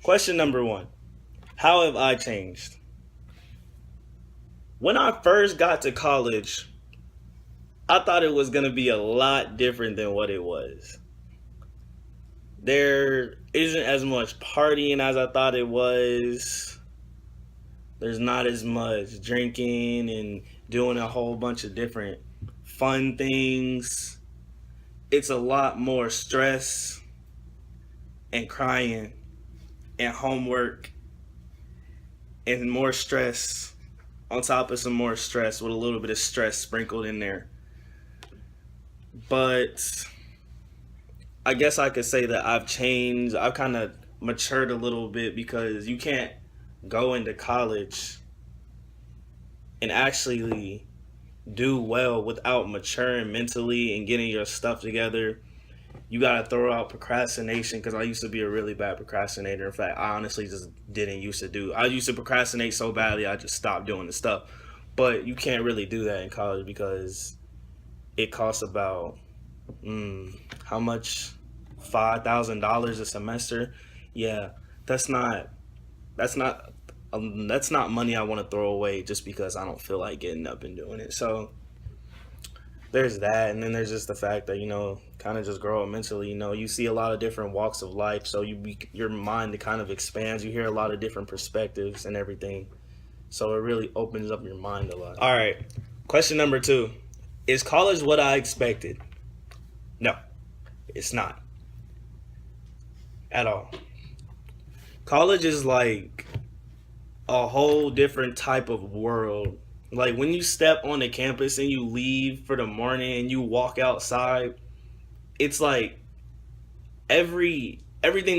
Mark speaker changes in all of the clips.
Speaker 1: Question number one. How have I changed? When I first got to college, I thought it was going to be a lot different than what it was. There isn't as much partying as I thought it was. There's not as much drinking and doing a whole bunch of different fun things. It's a lot more stress and crying and homework and more stress on top of some more stress with a little bit of stress sprinkled in there. But I guess I could say that I've changed. I've kind of matured a little bit because you can't go into college and actually do well without maturing mentally and getting your stuff together. You got to throw out procrastination because I used to be a really bad procrastinator. In fact, I honestly just didn't used to do. I used to procrastinate so badly I just stopped doing the stuff. But you can't really do that in college because it costs about how much? $5,000 a semester. Yeah, that's not that's not that's not money I want to throw away just because I don't feel like getting up and doing it. So there's that, and then there's just the fact that kind of just grow up mentally. You see a lot of different walks of life, so your mind kind of expands. You hear a lot of different perspectives and everything, so it really opens up your mind a lot. All right, question number two: is college what I expected? No, it's not at all. College is like a whole different type of world. Like when you step on the campus and you leave for the morning and you walk outside, it's like everything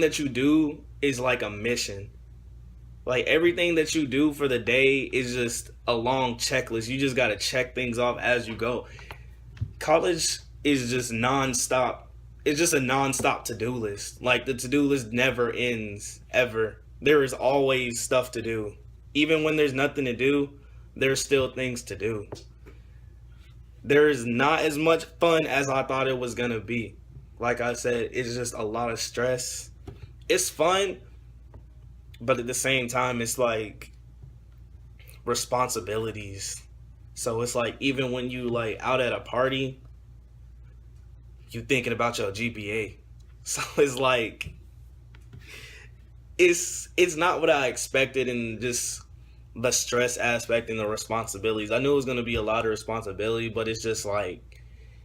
Speaker 1: that you do is like a mission. Like everything that you do for the day is just a long checklist. You just got to check things off as you go. College is just nonstop. It's just a nonstop to-do list. Like the to-do list never ends ever. There is always stuff to do. Even when there's nothing to do, there's still things to do. There is not as much fun as I thought it was gonna be. Like I said, it's just a lot of stress. It's fun, but at the same time, it's like responsibilities. So it's like even when you like out at a party, you thinking about your GPA. So it's like it's not what I expected, and just the stress aspect and the responsibilities. I knew it was going to be a lot of responsibility, but it's just like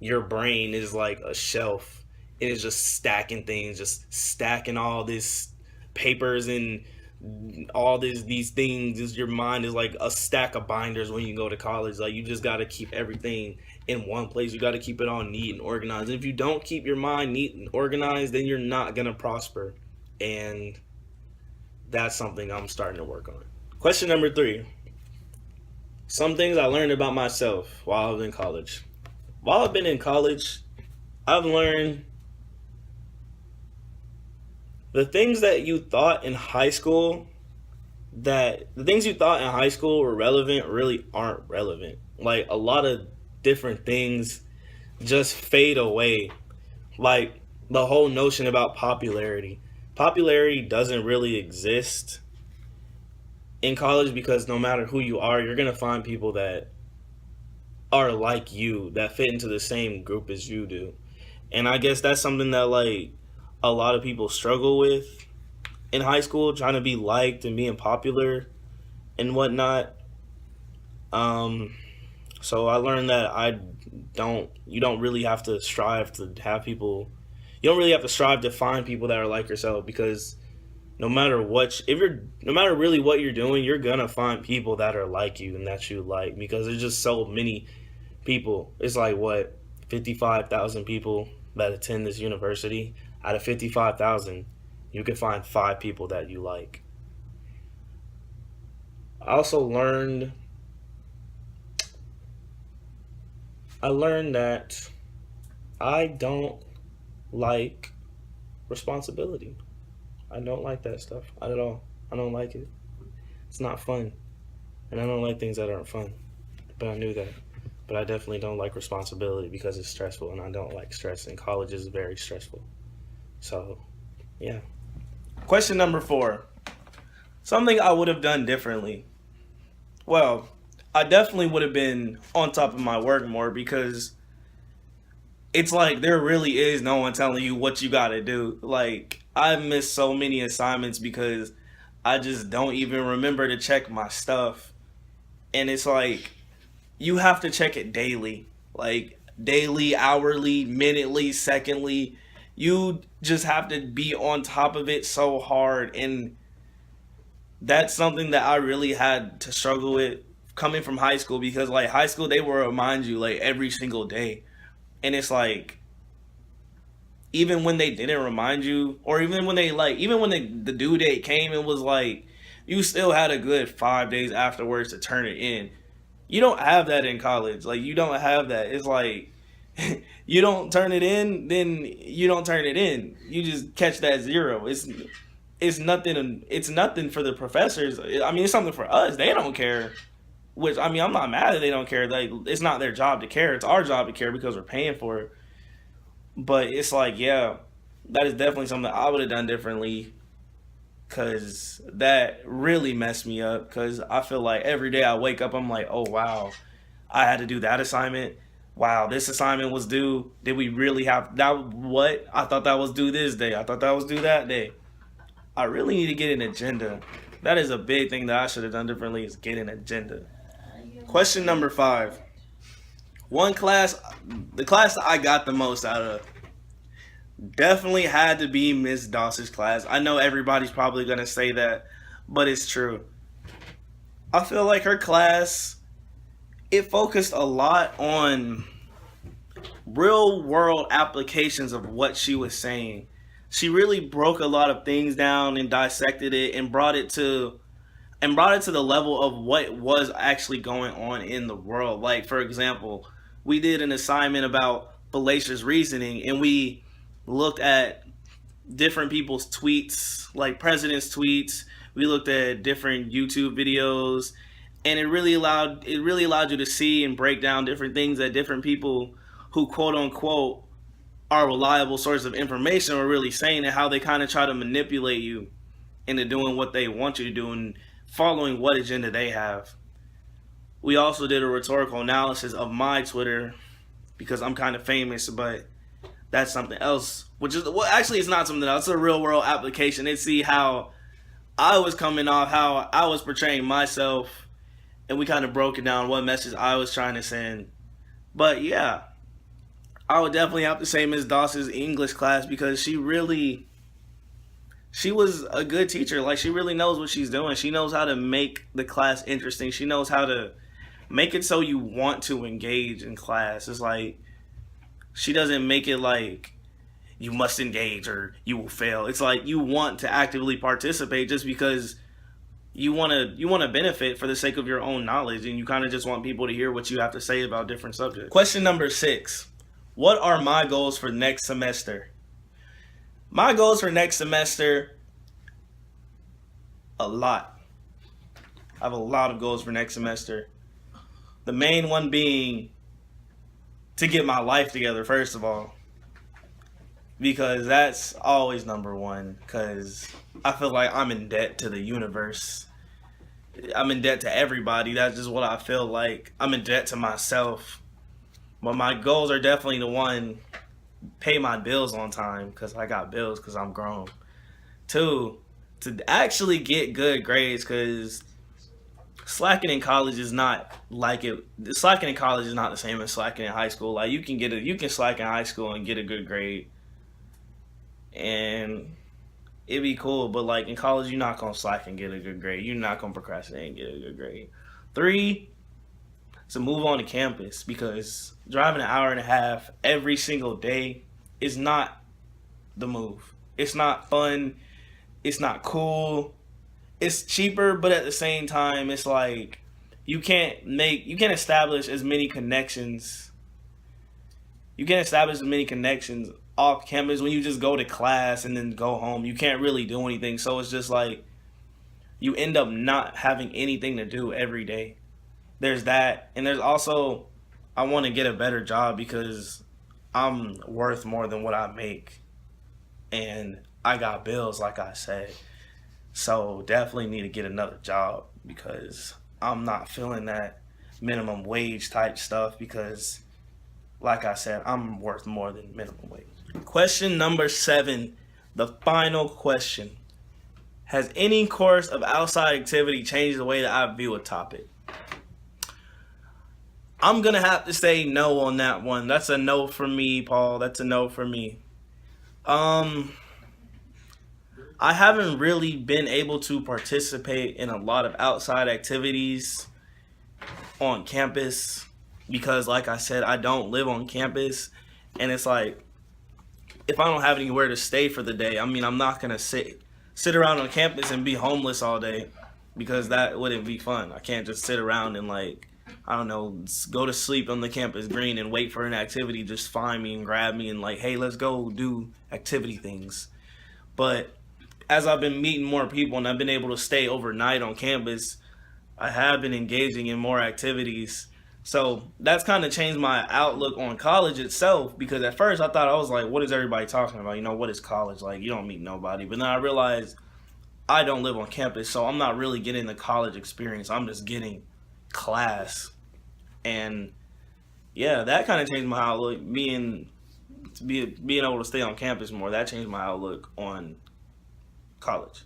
Speaker 1: your brain is like a shelf and it's just stacking things, just stacking all this papers and all these things. Is your mind is like a stack of binders when you go to college. Like you just got to keep everything in one place. You got to keep it all neat and organized. And if you don't keep your mind neat and organized, then you're not going to prosper. And that's something I'm starting to work on. Question number three. Some things I learned about myself while I was in college. While I've been in college, I've learned the things that you thought in high school, that the things you thought in high school were relevant really aren't relevant. Like a lot of different things just fade away. Like the whole notion about popularity. Popularity doesn't really exist in college because no matter who you are, you're going to find people that are like you, that fit into the same group as you do. And I guess that's something that like a lot of people struggle with in high school, trying to be liked and being popular and whatnot. So I learned that you don't really have to strive to have people, you don't really have to strive to find people that are like yourself, because no matter really what you're doing, you're gonna find people that are like you and that you like, because there's just so many people. It's like 55,000 people that attend this university. Out of 55,000, you can find 5 people that you like. I also learned that I don't like responsibility. I don't like that stuff at all. I don't like it. It's not fun. And I don't like things that aren't fun. But I knew that. But I definitely don't like responsibility because it's stressful, and I don't like stress, and college is very stressful. So, yeah. Question number 4. Something I would have done differently. Well, I definitely would have been on top of my work more because it's like there really is no one telling you what you gotta do. Like, I missed so many assignments because I just don't even remember to check my stuff. And it's like, you have to check it daily. Like, daily, hourly, minutely, secondly. You just have to be on top of it so hard. And that's something that I really had to struggle with coming from high school because, like, high school, they will remind you, like, every single day. And it's like, even when they didn't remind you, or even when the due date came and was like, you still had a good 5 days afterwards to turn it in. You don't have that in college. Like, you don't have that. It's like, you don't turn it in, then you don't turn it in. You just catch that zero. It's nothing. It's nothing for the professors. I mean, it's something for us. They don't care. Which, I mean, I'm not mad that they don't care. Like, it's not their job to care. It's our job to care because we're paying for it. But it's like, yeah, that is definitely something I would have done differently because that really messed me up. Because I feel like every day I wake up, I'm like, oh, wow, I had to do that assignment. Wow, this assignment was due. Did we really have that? What? I thought that was due this day. I thought that was due that day. I really need to get an agenda. That is a big thing that I should have done differently is get an agenda. Question number 5. One class, the class I got the most out of, definitely had to be Miss Doss's class. I know everybody's probably going to say that, but it's true. I feel like her class, it focused a lot on real world applications of what she was saying. She really broke a lot of things down and dissected it and brought it to the level of what was actually going on in the world. Like, for example, we did an assignment about fallacious reasoning and we looked at different people's tweets, like presidents' tweets. We looked at different YouTube videos, and it really allowed you to see and break down different things that different people who quote unquote are reliable sources of information are really saying, and how they kind of try to manipulate you into doing what they want you to do and following what agenda they have. We also did a rhetorical analysis of my Twitter because I'm kind of famous, but that's something else. Which is, well, actually, it's not something else. It's a real world application. It's see how I was coming off, how I was portraying myself, and we kind of broke it down what message I was trying to send. But yeah, I would definitely have to say Ms. Doss's English class because she was a good teacher. Like, she really knows what she's doing. She knows how to make the class interesting. She knows how to make it so you want to engage in class. It's like, she doesn't make it like you must engage or you will fail. It's like you want to actively participate just because you want to benefit for the sake of your own knowledge, and you kind of just want people to hear what you have to say about different subjects. Question number 6. What are my goals for next semester? My goals for next semester, a lot. I have a lot of goals for next semester. The main one being to get my life together, first of all. Because that's always number one. Because I feel like I'm in debt to the universe. I'm in debt to everybody. That's just what I feel like. I'm in debt to myself. But my goals are definitely the one, pay my bills on time. Because I got bills because I'm grown. 2, to actually get good grades. Because slacking in college is not like it. Slacking in college is not the same as slacking in high school. Like, you can slack in high school and get a good grade, and it'd be cool. But like in college, you're not gonna slack and get a good grade. You're not gonna procrastinate and get a good grade. 3, to move on to campus, because driving an hour and a half every single day is not the move. It's not fun. It's not cool. It's cheaper, but at the same time, it's like you can't establish as many connections. You can't establish as many connections off campus when you just go to class and then go home. You can't really do anything. So it's just like you end up not having anything to do every day. There's that. And there's also, I want to get a better job because I'm worth more than what I make. and I got bills, like I said. So definitely need to get another job because I'm not feeling that minimum wage type stuff because, like I said, I'm worth more than minimum wage. Question number 7, the final question. Has any course of outside activity changed the way that I view a topic? I'm going to have to say no on that one. That's a no for me, Paul. That's a no for me. Um, I haven't really been able to participate in a lot of outside activities on campus because, like I said, I don't live on campus. And it's like, if I don't have anywhere to stay for the day, I mean, I'm not going to sit around on campus and be homeless all day because that wouldn't be fun. I can't just sit around and, like, I don't know, go to sleep on the campus green and wait for an activity just find me and grab me and like, hey, let's go do activity things. But as I've been meeting more people and I've been able to stay overnight on campus, I have been engaging in more activities. So that's kind of changed my outlook on college itself because at first I thought I was like, what is everybody talking about? You know, what is college? Like, you don't meet nobody. But then I realized I don't live on campus, so I'm not really getting the college experience. I'm just getting class. And yeah, that kind of changed my outlook. Being able to stay on campus more, that changed my outlook on college.